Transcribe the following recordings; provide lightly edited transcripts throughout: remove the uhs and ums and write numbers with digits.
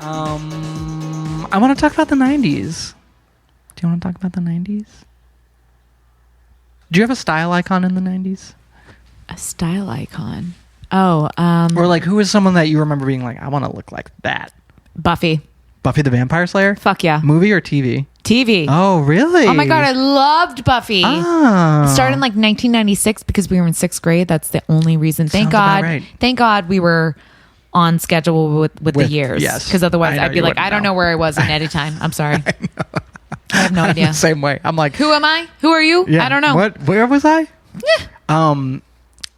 I want to talk about the 90s. Do you want to talk about the 90s? Do you have a style icon in the 90s? A style icon? Oh. Or like, who is someone that you remember being like, I want to look like that? Buffy. Buffy the Vampire Slayer? Fuck yeah. Movie or TV? TV. Oh, really? Oh my God, I loved Buffy. Oh. It started in like 1996 because we were in 6th grade. That's the only reason. Thank Sounds God. about right. Thank God we were on schedule with the years. Yes. Because otherwise I'd be like, I don't know where I was in any time. I'm sorry. I have no idea. The same way. I'm like, who am I? Who are you? yeah, I don't know. What? Where was I? Yeah.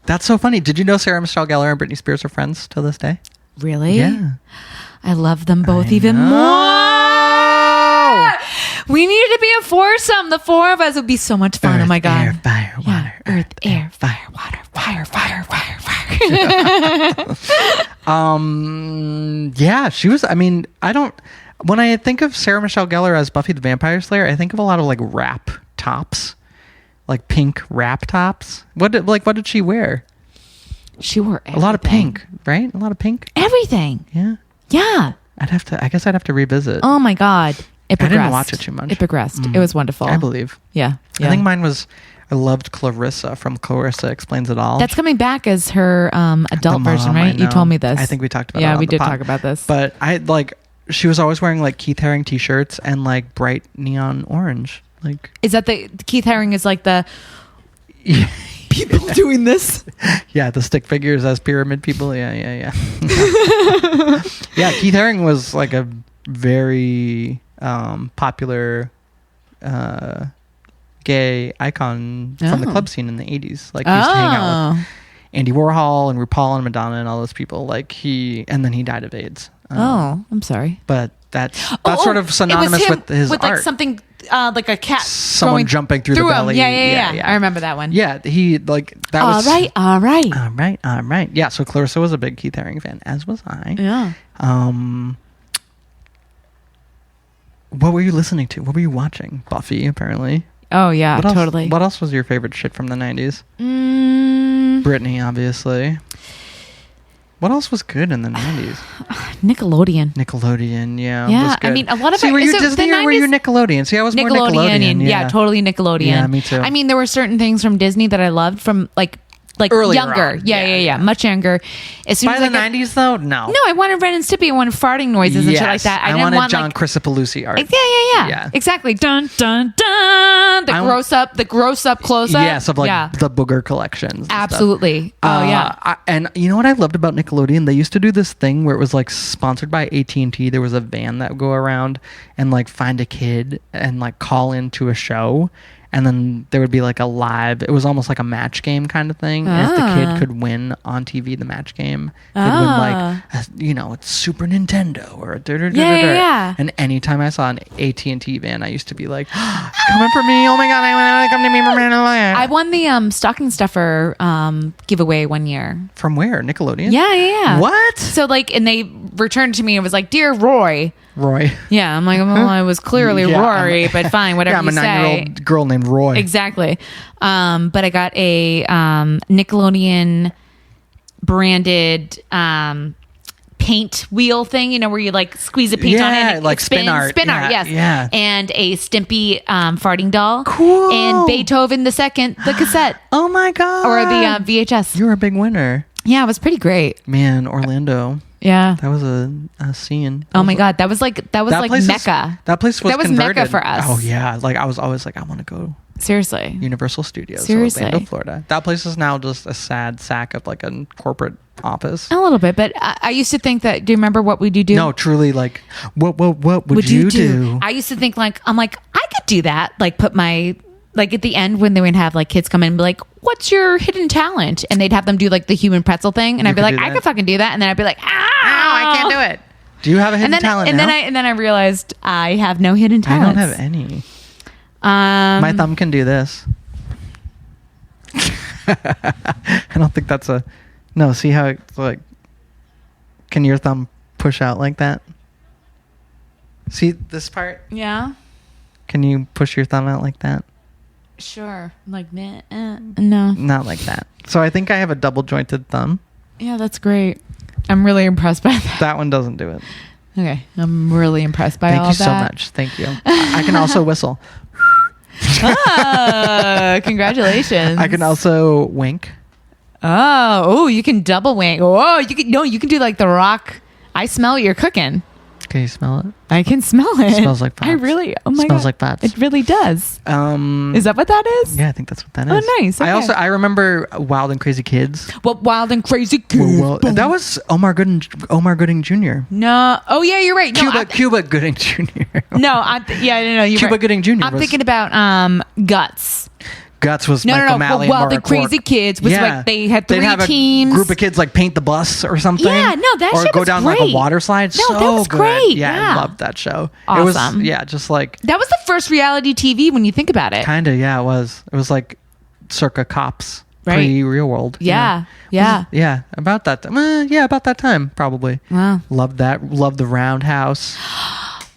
That's so funny. Did you know Sarah Michelle Gellar and Britney Spears are friends to this day? Really? Yeah. I love them both even know. more. We needed to be a foursome. The four of us would be so much fun. Earth, oh my God. Air, fire, water. Yeah. Earth, air, fire, water, fire, fire, fire, fire. Yeah, she was, I mean, when I think of Sarah Michelle Gellar as Buffy the Vampire Slayer, I think of a lot of like wrap tops, like pink wrap tops. What did she wear? She wore everything. A lot of pink, right? A lot of pink. Everything. Yeah. Yeah. I guess I'd have to revisit. Oh my God. It progressed. I didn't watch it too much. It progressed. It was wonderful. I believe. Yeah. I think mine was, I loved Clarissa from Clarissa Explains It All. That's coming back as her adult version, I right? You know. told me this. I think we talked about it. Yeah, on we the did pod. talk about this. But she was always wearing like Keith Haring t-shirts and like bright neon orange. Like, is that the Keith Haring is like the people doing this? Yeah, the stick figures as pyramid people. Yeah. Yeah, Keith Haring was like a very popular gay icon from the club scene in the 80s. Like, he used to hang out with Andy Warhol and RuPaul and Madonna and all those people. Like, and then he died of AIDS. I'm sorry. But that's sort of synonymous with his art. Like something like a cat, someone jumping through the belly. Yeah. I remember that one. Yeah, he like that was all right. Yeah, so Clarissa was a big Keith Haring fan, as was I. Yeah. What were you listening to? What were you watching? Buffy, apparently. Oh yeah, totally. What else was your favorite shit from the 90s? Britney, obviously. What else was good in the 90s? Nickelodeon, yeah. Yeah, was good. I mean, a lot of were you Disney or were you Nickelodeon? See, I was more Nickelodeon. Yeah, totally Nickelodeon. Yeah, me too. I mean, there were certain things from Disney that I loved from like earlier younger. on. Yeah, much younger. As soon By as the 90s, though, no. No, I wanted Ren and Stimpy. I wanted farting noises and shit like that. I didn't wanted want John Crisopolucci art. Yeah. Exactly. Dun dun dun. The gross up close up. Yes, of like the booger collections. Absolutely. Oh yeah. And you know what I loved about Nickelodeon? They used to do this thing where it was like sponsored by AT&T. There was a van that would go around and like find a kid and like call into a show. And then there would be like a live, it was almost like a match game kind of thing. And if the kid could win on TV, the match game, they'd win like, it's Super Nintendo or Yeah. And anytime I saw an AT&T van, I used to be like, coming for me. Oh my God, I want to come to me. I won the stocking stuffer giveaway one year. From where? Nickelodeon? Yeah. What? So like, and they returned to me and was like, "Dear Roy." Yeah, I'm like, well, I was clearly Rory, but fine, whatever you say. I'm a 9-year-old girl named Roy. Exactly. But I got a Nickelodeon branded paint wheel thing, where you like squeeze a paint on it and like spin art, yes. Yeah. And a Stimpy farting doll. Cool. And Beethoven the Second, the cassette. Oh my God. Or the VHS. You were a big winner. Yeah, it was pretty great. Man, Orlando. Yeah, that was a scene. Oh my God, that was like Mecca. That place was converted. Mecca for us. Oh yeah, like I was always like, I want to go. Seriously, Universal Studios, seriously, Orlando, Florida. That place is now just a sad sack of like a corporate office. A little bit, but I used to think that. Do you remember What Would You Do? No, truly, like what would you do? I used to think I could do that. Like put my. Like at the end when they would have like kids come in and be like, "What's your hidden talent?" And they'd have them do like the human pretzel thing, and I'd be like, "I could fucking do that." And then I'd be like, "Ow, I can't do it." Do you have a hidden talent now? And then I realized I have no hidden talents. I don't have any. My thumb can do this. I don't think that's no. See how it's like? Can your thumb push out like that? See this part? Yeah. Can you push your thumb out like that? Sure. Like no. Not like that. So I think I have a double jointed thumb. Yeah, that's great. I'm really impressed by that. That one doesn't do it. Okay, I'm really impressed by Thank all you of so that. much. Thank you. I can also whistle. Congratulations. I can also wink. Oh, you can double wink. Oh, you can do like The Rock. I smell what you're cooking. Can you smell it? I can smell it. Smells like I farts. really. Oh my god. Smells like farts. It really does. Is that what that is? Yeah, I think that's what that is. Oh, nice. Okay. I remember Wild and Crazy Kids. What Wild and Crazy Kids? Well, that was Omar Gooding Jr. No. Oh yeah, you're right. No, Cuba Gooding Jr. No. You're Cuba right. Gooding Jr. I'm thinking about Guts. Guts was No. Michael Malley. Wild and and Crazy Kids was like they had They'd 3 have teams. A group of kids like paint the bus or something. Yeah, no, that or shit go was down like a great. water slide. No, So that was good. great. Yeah, Yeah. I loved that show. Awesome. It was just like That was the first reality TV when you think about it. kind of it was. It was like circa Cops, Right. pre-Real World. Yeah. Yeah, about that time. About that time, probably. Wow. Loved that. Loved the Roundhouse.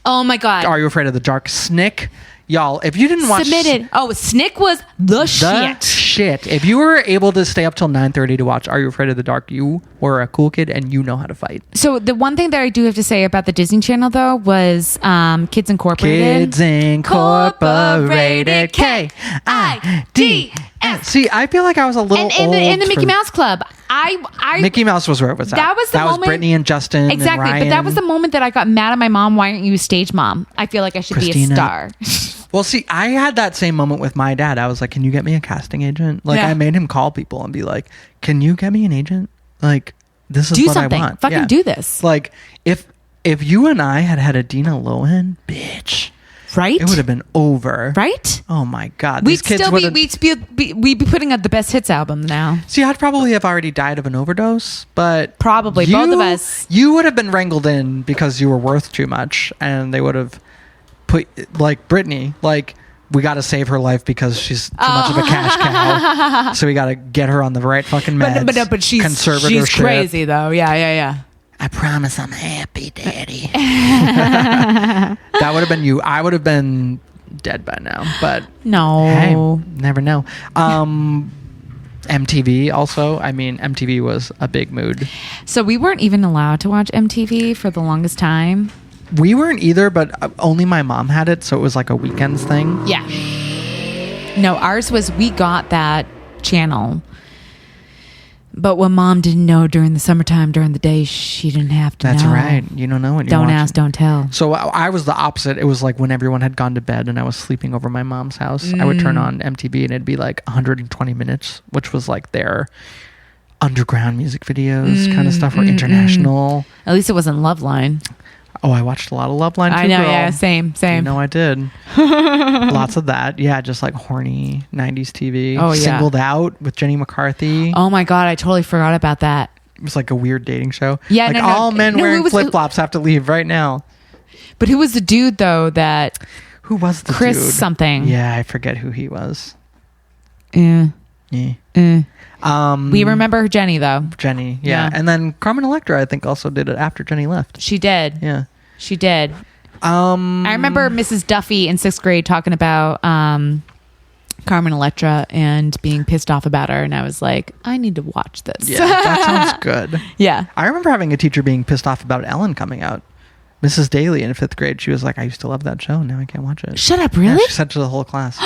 Oh my god. Are You Afraid of the Dark? Snick. Y'all, if you didn't watch Submitted. Oh, Snick was the shit. If you were able to stay up till 9:30 to watch Are You Afraid of the Dark, you were a cool kid and you know how to fight. So the one thing that I do have to say about the Disney Channel though was Kids Incorporated. Kids Incorporated. K-I-D-S. See, I feel like I was a little old. And the Mickey Mouse Club. I Mickey Mouse was where it was at. That was the moment. was Brittany and Justin. Exactly, and Ryan. but that was the moment that I got mad at my mom. Why aren't you a stage mom? I feel like I should be a Christina. star. Well, see, I had that same moment with my dad. I was like, "Can you get me a casting agent?" Like, Yeah. I made him call people and be like, "Can you get me an agent? Like, this is Do what something. I want. Fucking do this. Like, if you and I had a Dina Lohan, bitch, Right? it would have been over. Right? Oh my god, We'd these kids still would've- we'd be putting out the best hits album now. See, I'd probably have already died of an overdose, but Probably, both of us. You would have been wrangled in because you were worth too much, and they would have put like Brittany, like, we got to save her life because she's too much of a cash cow. So we got to get her on the right fucking meds. But she's Conservatorship. crazy though. Yeah. I promise I'm happy, Daddy. That would have been you. I would have been dead by now, but No. hey, never know. MTV also. I mean, MTV was a big mood. So we weren't even allowed to watch MTV for the longest time. We weren't either, but only my mom had it, so it was like a weekends thing. Yeah. No, ours was we got that channel. But what mom didn't know during the summertime, during the day, she didn't have to That's know. right. You don't know when you're Don't watching. ask, don't tell. So I was the opposite. It was like when everyone had gone to bed and I was sleeping over my mom's house, I would turn on MTV and it'd be like 120 minutes, which was like their underground music videos kind of stuff, or international. At least it wasn't Loveline. Oh, I watched a lot of Loveline too, I know, girl. yeah, same. You know I did. Lots of that. Yeah, just like horny 90s TV. Oh, yeah. Singled Out with Jenny McCarthy. Oh my God, I totally forgot about that. It was like a weird dating show. Yeah, like no, all men no, wearing it was- flip-flops have to leave right now. But who was the dude though that Who was the Chris dude? something? Yeah, I forget who he was. Yeah. Yeah. We remember Jenny though. Jenny, yeah. And then Carmen Electra, I think, also did it after Jenny left. She did. Yeah. She did. I remember Mrs. Duffy in 6th grade talking about Carmen Electra and being pissed off about her, and I was like, I need to watch this. Yeah, that sounds good. Yeah. I remember having a teacher being pissed off about Ellen coming out. Mrs. Daly in 5th grade, she was like, I used to love that show. Now I can't watch it. Shut up, Yeah, really? she said to the whole class.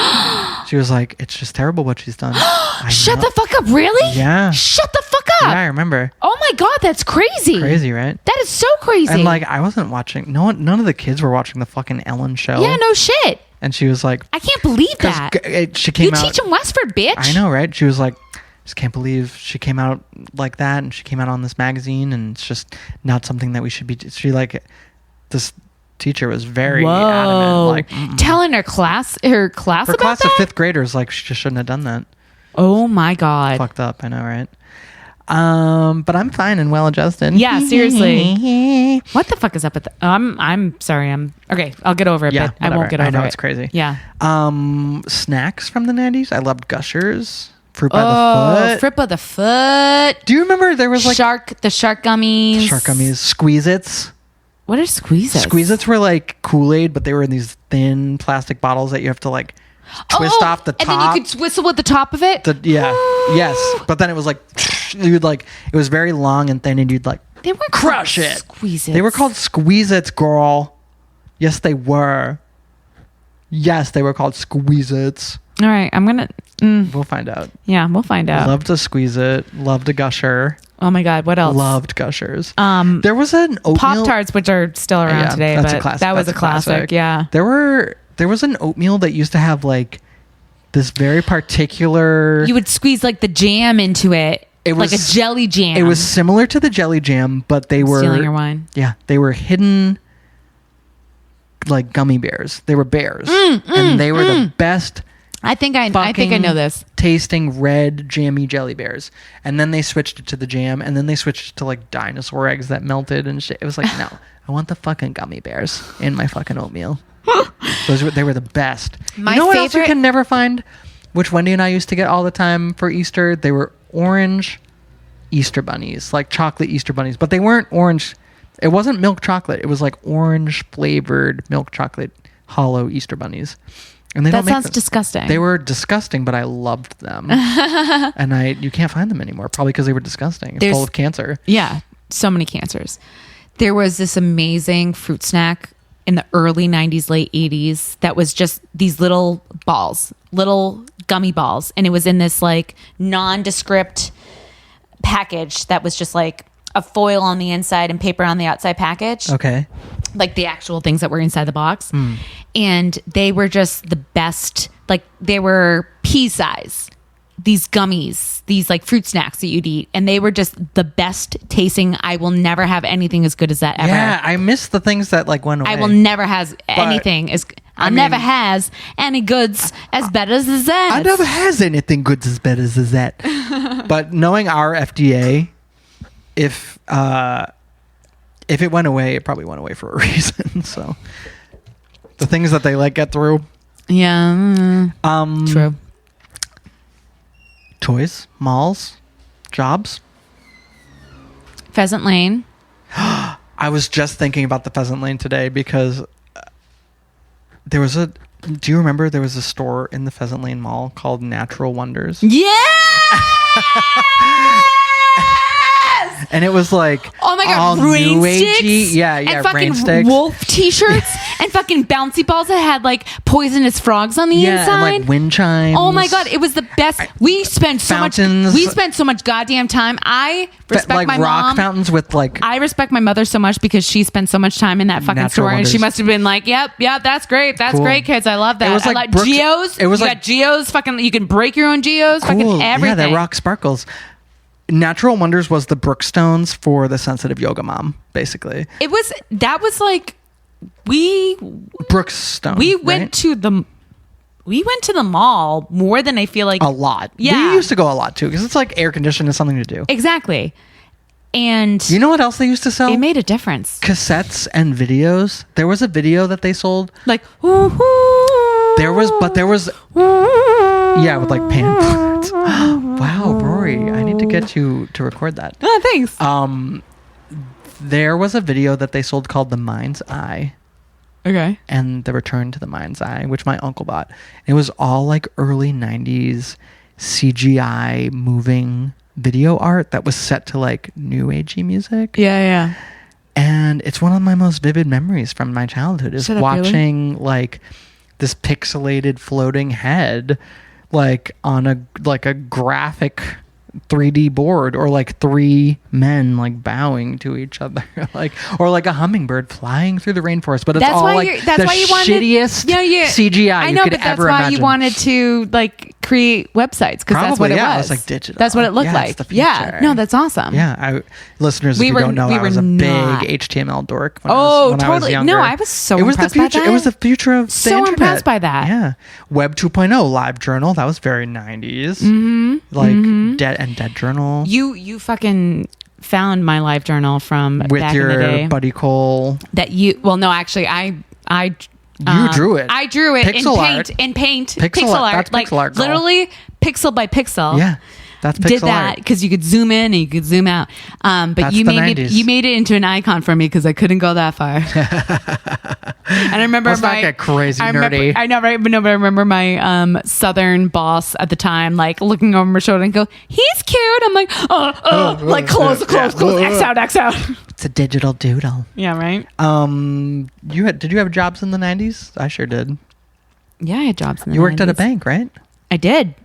She was like, it's just terrible what she's done. I Shut know. the fuck up, really? Yeah. Shut the fuck up. Yeah, I remember. Oh my God, that's crazy. Crazy, right? That is so crazy. And like, I wasn't watching. None of the kids were watching the fucking Ellen show. yeah, no shit. And she was like, I can't believe that. she came You out. teach in Westford, bitch. I know, right? She was like, just can't believe she came out like that, and she came out on this magazine, and it's just not something that we should be. She like, this teacher was very adamant, like telling her class about class that? of 5th graders, like, she just shouldn't have done that. Oh my God. Fucked up, I know, right? But I'm fine and well adjusted. Yeah, seriously. What the fuck is up with that? I'm sorry. Okay. I'll get over it. Yeah, but I won't whatever. get over I know it. it's crazy. Yeah. Snacks from the 90s. I loved Gushers, Fruit by the Foot. Fruit by the Foot. Do you remember there was like the shark gummies. Shark gummies, Squeeze-Its? What are Squeeze-Its? Squeeze-Its were like Kool-Aid, but they were in these thin plastic bottles that you have to like twist off the top. And then you could whistle with the top of it. Yes. But then it was like, you would like, it was very long and thin, and you'd like They weren't Crush called it. Squeeze-Its. They were called Squeeze-Its, girl. Yes, they were. Yes, they were called Squeeze-Its. All right, I'm gonna. We'll find out. Yeah, we'll find out. Loved to squeeze it. Loved a gusher. Oh my God, what else? Loved gushers. There was an oatmeal. Pop-Tarts, which are still around today, that's but a classic. that was That's a classic. Yeah. There was an oatmeal that used to have like this very particular. You would squeeze like the jam into it. It was like a jelly jam. It was similar to the jelly jam, but they were stealing your wine. Yeah, they were hidden like gummy bears. They were bears, and they were the best. I think I know this. Tasting red jammy jelly bears, and then they switched it to the jam, and then they switched it to like dinosaur eggs that melted and shit. It was like, no, I want the fucking gummy bears in my fucking oatmeal. They were the best. My you know what else you favorite- can never find? Which Wendy and I used to get all the time for Easter. They were orange Easter bunnies, like chocolate Easter bunnies, but they weren't orange. It wasn't milk chocolate. It was like orange flavored milk chocolate hollow Easter bunnies. And That sounds disgusting. They were disgusting, but I loved them. And you can't find them anymore, probably because they were disgusting. It's full of cancer. Yeah, so many cancers. There was this amazing fruit snack in the early 90s, late 80s that was just these little balls, little gummy balls. And it was in this like nondescript package that was just like a foil on the inside and paper on the outside package. Okay. Like the actual things that were inside the box. And they were just the best. Like they were pea size. These gummies, these like fruit snacks that you'd eat. And they were just the best tasting. I will never have anything as good as that ever. Yeah, I miss the things that like went away. I will never has anything as never has any goods as bad as that. I never has anything good as bad as that. But knowing our FDA, if it went away, it probably went away for a reason. So the things that they let get through. Yeah. True. Toys, malls, jobs. Pheasant Lane. I was just thinking about the Pheasant Lane today because there was do you remember there was a store in the Pheasant Lane Mall called Natural Wonders? Yeah. And it was like, oh my God, all rain new agey. sticks, Yeah, and rain fucking sticks. wolf t-shirts, and fucking bouncy balls that had like poisonous frogs on the inside. And like wind chimes. Oh my God, it was the best. We spent so Fountains. much. We spent so much goddamn time. I respect like my rock mom. fountains with like. I respect my mother so much because she spent so much time in that fucking Natural store, Wonders. and she must have been like, "Yep, that's great, that's Cool. great, kids. I love that." It was like I like Brooks- geos. it was you like- got geos. Fucking, you can break your own geos. Fucking Cool. everything. Yeah, that rock sparkles. Natural Wonders was the Brookstones for the sensitive yoga mom, basically. That was like we Brookstone. went to the mall more than I feel like a lot. Yeah. We used to go a lot too because it's like air conditioned and something to do. Exactly. And You know what else they used to sell? it made a difference. Cassettes and videos. There was a video that they sold. Like There was yeah, with like pamphlets. Wow, Rory, I need to get you to record that. Oh, thanks. There was a video that they sold called The Mind's Eye Okay. and The Return to the Mind's Eye, which my uncle bought. It was all like early 90s CGI moving video art that was set to like new agey music. Yeah. And it's one of my most vivid memories from my childhood is Shut up, really? watching like this pixelated floating head like on a graphic 3D board, or like three men like bowing to each other, like, or like a hummingbird flying through the rainforest. But it's That's all why like that's the why you wanted shittiest yeah. CGI I know, you could but that's ever why imagine. you wanted to like create websites because that's what Probably, it yeah. was. It was like digital. That's what it looked Yeah, like. it's the Yeah, future. no, that's awesome. Yeah, listeners, We if you were- don't know, we I was were a not. big HTML dork. When Oh, I was totally. younger. No, I was so It was the impressed by future. that. It was the future of the So internet. impressed by that. Yeah, Web 2.0, Live Journal. That was very 90s. Dead Journal. You fucking found my live journal from With back in the your day. buddy Cole. That you actually I You drew it. I drew it Pixel art. in paint. Pixel art. That's like pixel art, girl. literally pixel by pixel. Yeah, that's pixel Did that art. because you could zoom in and you could zoom out. But That's you the made 90s. it into an icon for me because I couldn't go that far. And I remember Let's not get crazy nerdy. I know, right? But no, but I remember my Southern boss at the time, like looking over my shoulder and go, "He's cute." I'm like, like close, X out. It's a digital doodle. Yeah, right. Did you have jobs in the 90s? I sure did. Yeah, I had jobs in the 90s. You worked at a bank, right? I did.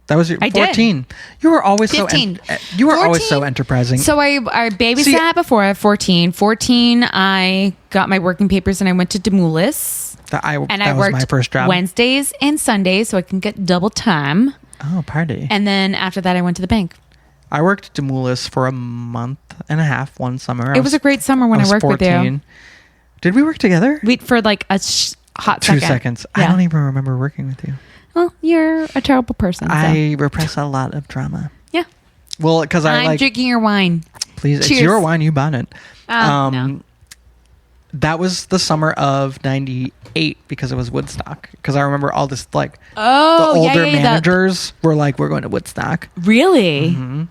That was your 14. You were always 15. You were 14. always so enterprising. So I babysat before at 14. 14, I got my working papers and I went to Demoulas. I worked was my first job. Wednesdays and Sundays so I can get double time. Oh, party. And then after that, I went to the bank. I worked at Demoulas for a month and a half one summer. It was a great summer when I worked 14. With you. Did we work together? For like a hot 2 seconds. Yeah. I don't even remember working with you. Well, you're a terrible person. So. I repress a lot of drama. Yeah. Well, because I'm drinking your wine. Please, cheers. It's your wine. You bought it. No. That was the summer of 98 because it was Woodstock. Because I remember all this, the older managers were like, we're going to Woodstock. Really? Mm-hmm.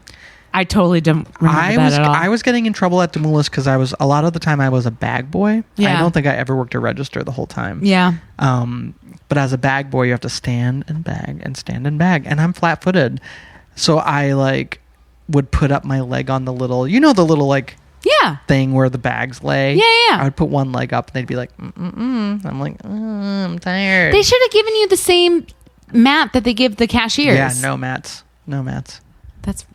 I totally don't remember that at all. I was getting in trouble at Demoulas because a lot of the time I was a bag boy. Yeah. I don't think I ever worked a register the whole time. Yeah. But as a bag boy, you have to stand and bag and stand and bag. And I'm flat footed. So I would put up my leg on the little, thing where the bags lay. Yeah. I would put one leg up and they'd be like, I'm like, I'm tired. They should have given you the same mat that they give the cashiers. Yeah, no mats. That's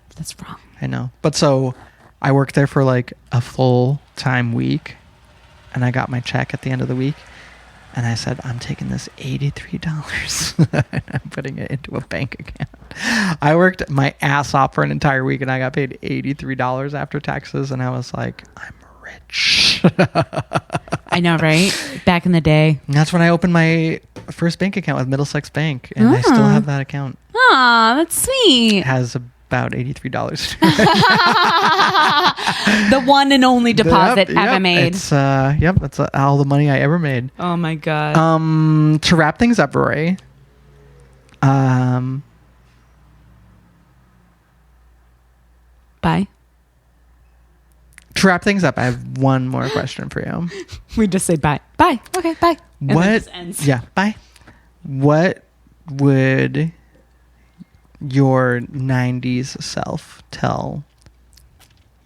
wrong. I know. But so I worked there for a full-time week and I got my check at the end of the week and I said, I'm taking this $83 and I'm putting it into a bank account. I worked my ass off for an entire week and I got paid $83 after taxes and I was like, I'm rich. I know, right? Back in the day. And that's when I opened my first bank account with Middlesex Bank and I still have that account. Aw, that's sweet. It has about $83. The one and only deposit ever made. It's that's all the money I ever made. Oh my god. To wrap things up, Rory. Bye. To wrap things up, I have one more question for you. We just say bye. Bye. Okay, bye. And what? then it just ends. Yeah, bye. What would your 90s self tell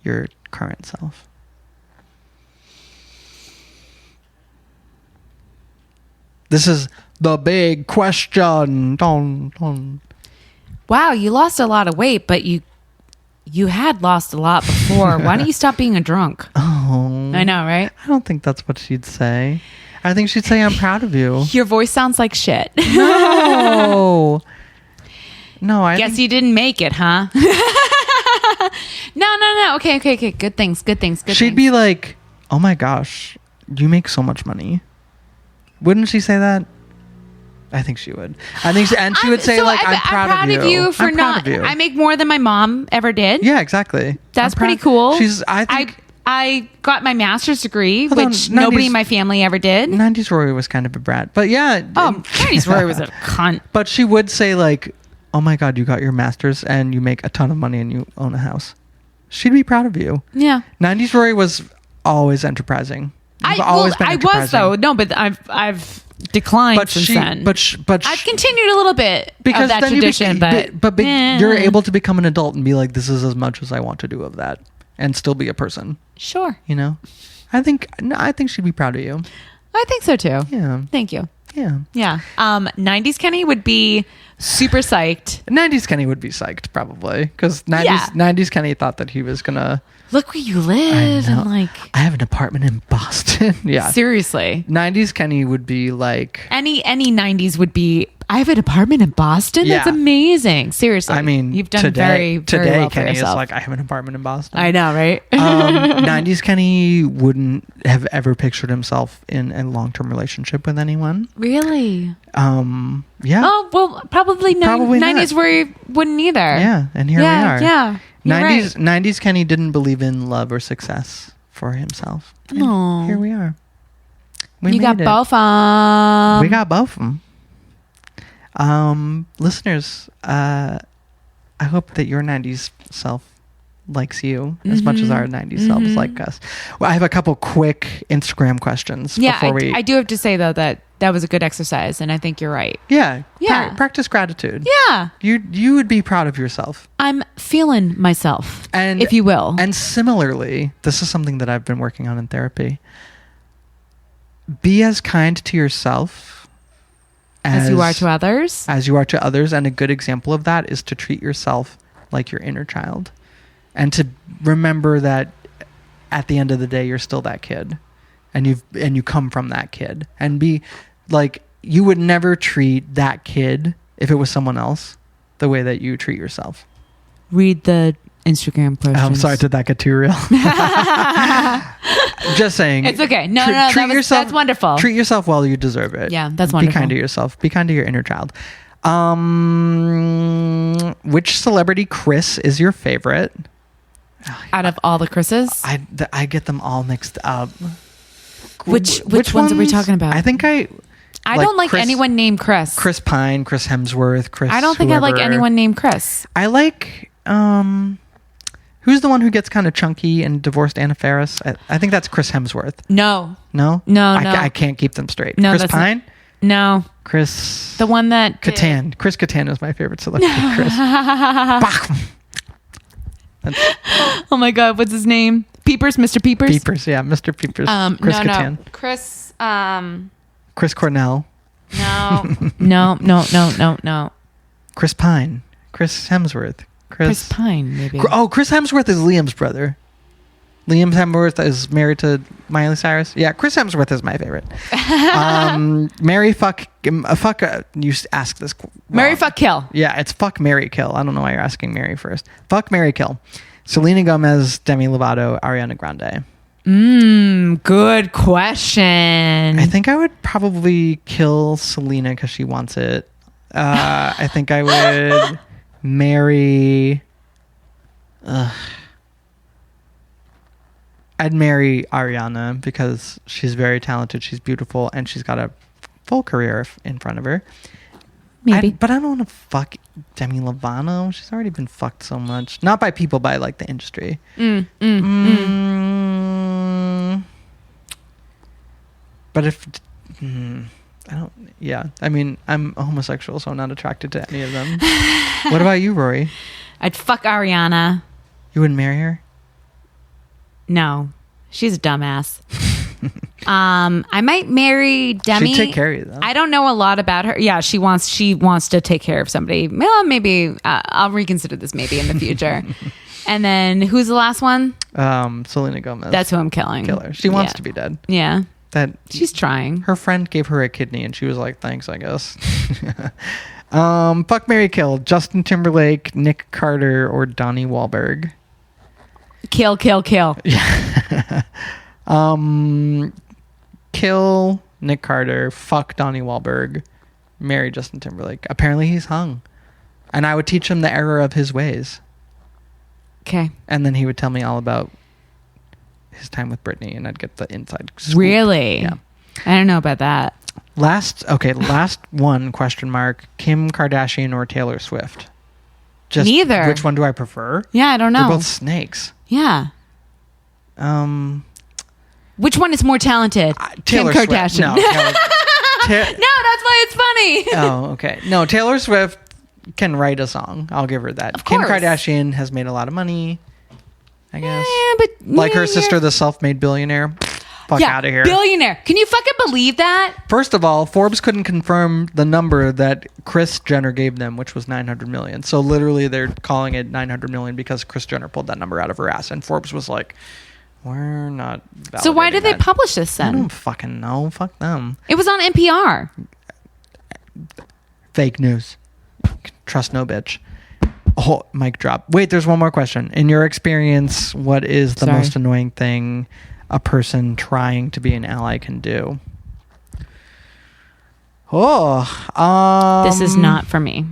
your current self? This is the big question. Dun. Wow, you lost a lot of weight, but you had lost a lot before. Why don't you stop being a drunk? Oh. I know, right? I don't think that's what she'd say. I think she'd say, I'm proud of you. Your voice sounds like shit. No. No, I guess you didn't make it, huh? No. Okay. Good things. She'd be like, oh my gosh, you make so much money. Wouldn't she say that? I think she would. She would say I'm proud of you for not. I make more than my mom ever did. Yeah, exactly. That's pretty cool. I got my master's degree, which nobody in my family ever did. 90s Rory was kind of a brat, but yeah. 90s Rory was a cunt. But she would say oh my God, you got your master's and you make a ton of money and you own a house. She'd be proud of you. Yeah. 90s Rory was always enterprising. I was though. No, but I've declined since then. But I've continued a little bit because of that tradition, but you're able to become an adult and be like, this is as much as I want to do of that, and still be a person. Sure. You know, I think she'd be proud of you. I think so too. Yeah. Thank you. Yeah. Yeah. 90s Kenny would be super psyched. 90s Kenny would be psyched probably because 90s Kenny thought that he was gonna look where you live and I have an apartment in Boston. Yeah. Seriously. 90s Kenny would be like any 90s would be. I have an apartment in Boston. Yeah. That's amazing. Seriously. I mean, you've done today very well Kenny for yourself. is like, I have an apartment in Boston. I know, right? 90s Kenny wouldn't have ever pictured himself in a long-term relationship with anyone. Really? Yeah. Oh, well, probably 90s where you wouldn't either. Yeah, and here we are. Yeah. 90s Kenny didn't believe in love or success for himself. And here we are. You got both of them. We got both of them. Listeners, I hope that your 90s self likes you as much as our 90s selves like us. Well, I have a couple quick Instagram questions before we... I do have to say, though, that was a good exercise, and I think you're right. Yeah. Yeah. Practice gratitude. Yeah. You would be proud of yourself. I'm feeling myself, And if you will. And similarly, this is something that I've been working on in therapy. Be as kind to yourself as you are to others. As you are to others. And a good example of that is to treat yourself like your inner child. And to remember that at the end of the day, you're still that kid. And you come from that kid. And be like, you would never treat that kid, if it was someone else, the way that you treat yourself. Read the Instagram questions. I'm sorry, did that get too real? Just saying. It's okay. No, that's wonderful. Treat yourself while you deserve it. Yeah, that's wonderful. Be kind to yourself. Be kind to your inner child. Which celebrity Chris is your favorite? Out of all the Chris's? I get them all mixed up. Which ones are we talking about? I think I don't like anyone named Chris. Chris Pine, Chris Hemsworth, Chris I don't think whoever. I like anyone named Chris. I like who's the one who gets kind of chunky and divorced Anna Faris? I think that's Chris Hemsworth. No. I can't keep them straight. No, Chris Pine? No. Chris. The one that Kattan. Chris Kattan is my favorite celebrity. Chris. Oh my God, what's his name? Peepers, Mr. Peepers? Peepers, yeah, Mr. Peepers. Chris Kattan. Chris Cornell. No. Chris Pine. Chris Hemsworth. Chris Pine, maybe. Chris Hemsworth is Liam's brother. Liam Hemsworth is married to Miley Cyrus. Yeah, Chris Hemsworth is my favorite. Marry, fuck. You ask this. Marry, fuck, kill. Yeah, it's fuck, marry, kill. I don't know why you're asking Mary first. Fuck, marry, kill. Selena Gomez, Demi Lovato, Ariana Grande. Good question. I think I would probably kill Selena because she wants it. I think I would marry... I'd marry Ariana because she's very talented, she's beautiful, and she's got a full career in front of her. Maybe. But I don't want to fuck Demi Lovato. She's already been fucked so much. Not by people, by like the industry. But if... I don't... Yeah. I mean, I'm a homosexual, so I'm not attracted to any of them. What about you, Rory? I'd fuck Ariana. You wouldn't marry her? No. She's a dumbass. I might marry Demi. She'd take care of you, though. I don't know a lot about her. Yeah, she wants to take care of somebody. Well, maybe I'll reconsider this maybe in the future. And then who's the last one? Selena Gomez. That's who I'm killing. Kill her. She wants to be dead. Yeah. She's She's trying. Her friend gave her a kidney, and she was like, "Thanks, I guess." Fuck, marry, kill. Justin Timberlake, Nick Carter, or Donnie Wahlberg. Kill. Yeah. Kill Nick Carter. Fuck Donnie Wahlberg. Marry Justin Timberlake. Apparently he's hung, and I would teach him the error of his ways. Okay. And then he would tell me all about his time with Britney, and I'd get the inside scoop. Really? Yeah. I don't know about that. Last one question mark. Kim Kardashian or Taylor Swift? Neither. Which one do I prefer? Yeah, I don't know. They're both snakes. Yeah. Which one is more talented? Taylor Kim Kardashian. Swift. No, no, that's why it's funny. Oh, okay. No, Taylor Swift can write a song. I'll give her that. Of Kim course. Kardashian has made a lot of money, I guess. Yeah, but like her sister, the self-made billionaire. Fuck out of here. Billionaire. Can you fucking believe that? First of all, Forbes couldn't confirm the number that Kris Jenner gave them, which was 900 million. So literally they're calling it 900 million because Kris Jenner pulled that number out of her ass. And Forbes was like, we're not validating So why did they that. publish this then? I don't fucking know. Fuck them. It was on NPR. Fake news. Trust no bitch. Oh, mic drop. Wait, there's one more question. In your experience, what is the most annoying thing a person trying to be an ally can do? This is not for me.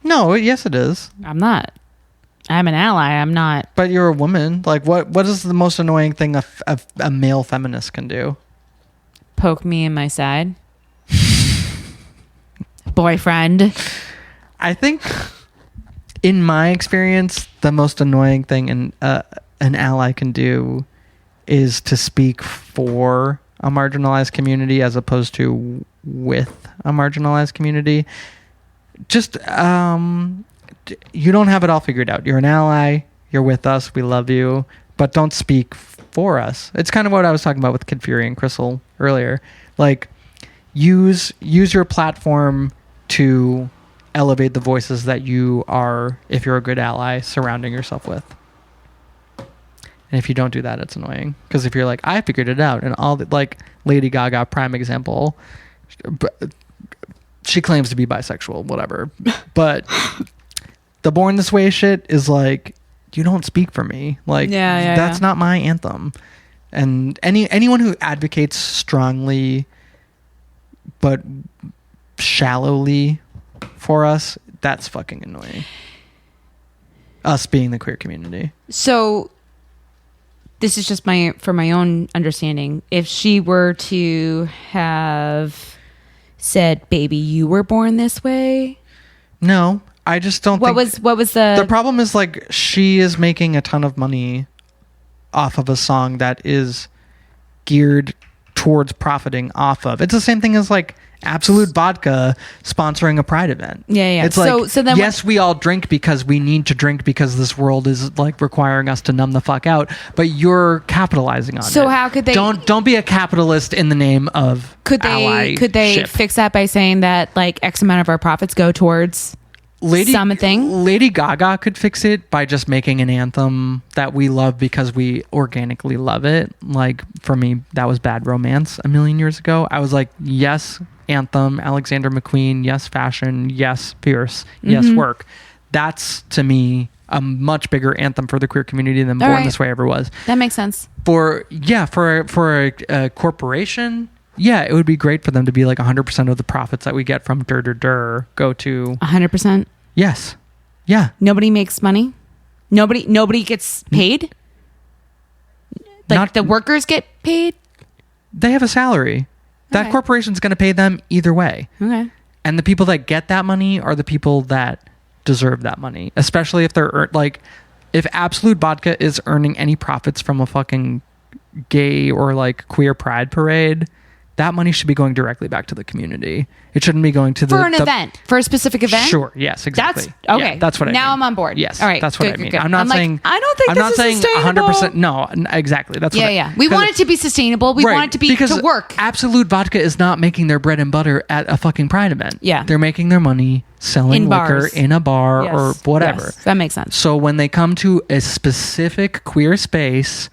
No, yes it is. I'm not. I'm an ally. I'm not. But you're a woman. Like, what is the most annoying thing a male feminist can do? Poke me in my side. Boyfriend. I think in my experience, the most annoying thing an ally can do is to speak for a marginalized community as opposed to with a marginalized community. Just you don't have it all figured out. You're an ally. You're with us. We love you. But don't speak for us. It's kind of what I was talking about with Kid Fury and Crystal earlier. Like, use your platform to elevate the voices that you are, if you're a good ally, surrounding yourself with. And if you don't do that, it's annoying. Because if you're like, I figured it out, and all the, like Lady Gaga, prime example, she claims to be bisexual, whatever. But the Born This Way shit is like, you don't speak for me. Like, that's not my anthem. And anyone who advocates strongly but shallowly for us, that's fucking annoying. Us being the queer community. So this is just for my own understanding. If she were to have said, "Baby, you were born this way," no, I just don't. What was the problem? Is like she is making a ton of money off of a song that is geared towards profiting off of. It's the same thing as like Absolute Vodka sponsoring a Pride event. Yeah. It's like, so then yes, we all drink because we need to drink because this world is like requiring us to numb the fuck out, but you're capitalizing on it. So how could they... Don't be a capitalist in the name of Could they fix that by saying that like X amount of our profits go towards something? Lady Gaga could fix it by just making an anthem that we love because we organically love it. Like for me, that was Bad Romance a million years ago. I was like, yes, anthem, Alexander McQueen, yes, fashion, yes, fierce, yes, work. That's to me a much bigger anthem for the queer community than Born This Way ever was. That makes sense. For a corporation, yeah, it would be great for them to be like 100% of the profits that we get from go to 100%. Yes. Yeah. Nobody makes money. Nobody gets paid. Like the workers get paid. They have a salary. That corporation's going to pay them either way. Okay. And the people that get that money are the people that deserve that money, especially if they're like, if Absolute Vodka is earning any profits from a fucking gay or like queer pride parade, that money should be going directly back to the community. It shouldn't be going to the event, for a specific event. Sure. Yes. Exactly. That's okay. Yeah, that's what I mean. Now I'm on board. Yes. All right. That's what I mean. Good. I'm not saying. I don't think. I'm this not is saying sustainable. 100%. No. Exactly. That's Yeah. We want it to be sustainable. We want it to be to work. Absolute Vodka is not making their bread and butter at a fucking pride event. Yeah. They're making their money selling liquor in a bar or whatever. Yes. That makes sense. So when they come to a specific queer space,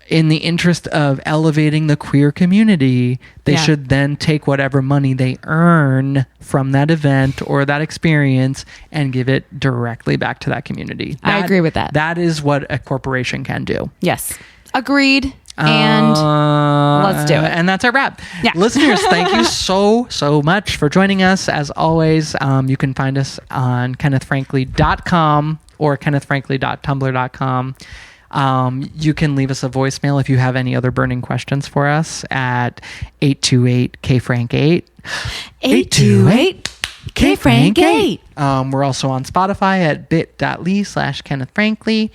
in the interest of elevating the queer community, they should then take whatever money they earn from that event or that experience and give it directly back to that community. I agree with that. That is what a corporation can do. Yes. Agreed. And let's do it. And that's our wrap. Yeah. Listeners, thank you so much for joining us. As always, you can find us on kennethfrankly.com or kennethfrankly.tumblr.com. You can leave us a voicemail if you have any other burning questions for us at 828-KFrank8. 828-KFrank8. We're also on Spotify at bit.ly/KennethFrankly.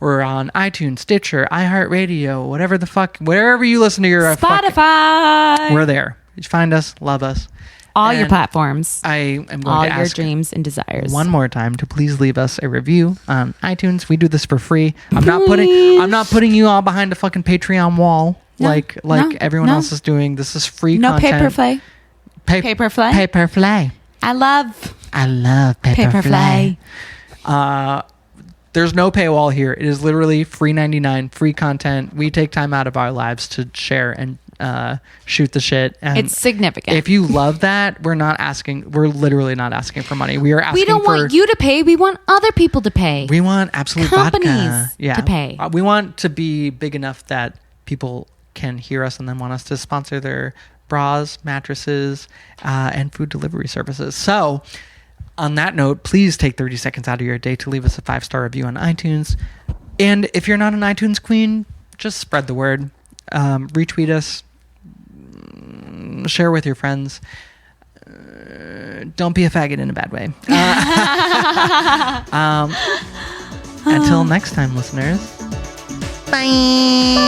We're on iTunes, Stitcher, iHeartRadio, wherever you listen to your Spotify. We're there. You find us, love us. All your platforms. I am going all to ask your dreams and desires. one more time to please leave us a review on iTunes. We do this for free. I'm not putting you all behind a fucking Patreon wall like everyone else is doing. This is free content. Paperflay. Paperflay. I love Paperflay. There's no paywall here. It is literally free 99, free content. We take time out of our lives to share and shoot the shit. And it's significant. If you love that, we're literally not asking for money. We don't want you to pay. We want other people to pay. We want Absolute companies Vodka to pay. We want to be big enough that people can hear us and then want us to sponsor their bras, mattresses, and food delivery services. So on that note, please take 30 seconds out of your day to leave us a 5-star review on iTunes. And if you're not an iTunes queen, just spread the word. Retweet us. Share with your friends. don't be a faggot in a bad way. Until next time, listeners. Bye.